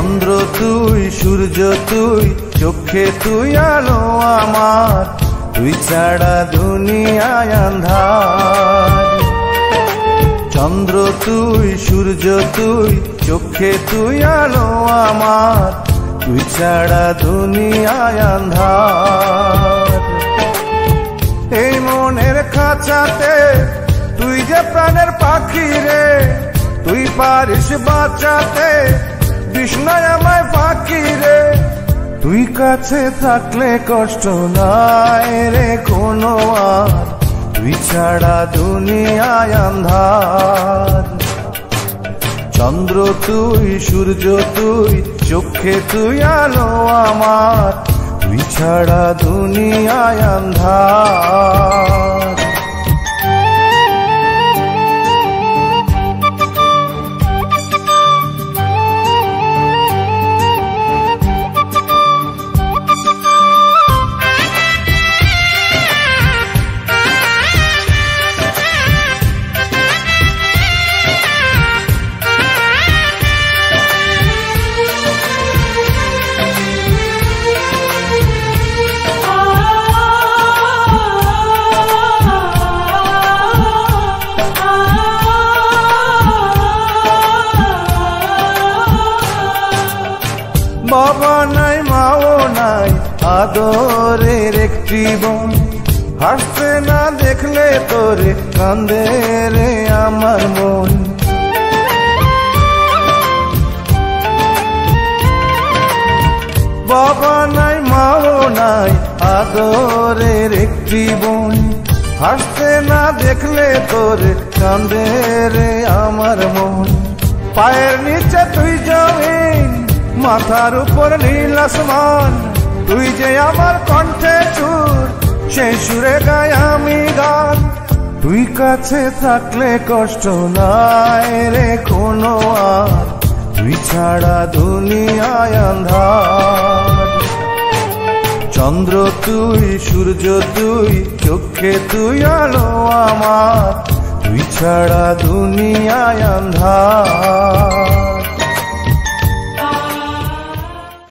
চন্দ্র তুই, সূর্য তুই, চোখে তুই আলো আমার, তুই ছাড়া দুনিয়ায় আন্ধার। চন্দ্র তুই, সূর্য তুই, চোখে তুই আলো আমার, তুই ছাড়া দুনিয়ায় আন্ধার। এই মনের খাঁচাতে তুই যে প্রাণের পাখি রে, তুই পারিস বাঁচাতে বিষ্ণায় আমায় ফাঁকি রে। তুই কাছে থাকলে কষ্ট নাই রে কোনো আর, তুই ছাড়া দুনিয়ায় আন্ধার। চন্দ্র তুই, সূর্য তুই, চোখে তুই আলো আমার, তুই ছাড়া দুনিয়ায় আন্ধার। বাবা নাই, মাও নাই, আদরের একটি বোন, হাসতে না দেখলে তোরে কান্দে রে আমার মন। বাবা নাই, মাও নাই, আদরের একটি বোন, হাসতে না দেখলে তোরে কান্দে রে আমার মন। পায়ের নিচে তুই জমিন, মাথার উপর নীল আসমান, তুই যে আমার কণ্ঠে সুর, সেই সুরে গাই আমি গান। তুই কাছে থাকলে কষ্ট নাই রে কোনো আর, তুই ছাড়া দুনিয়ায় আন্ধার। চন্দ্র তুই, সূর্য তুই, চোখে তুই আলো আমার, তুই ছাড়া দুনিয়ায় আন্ধার।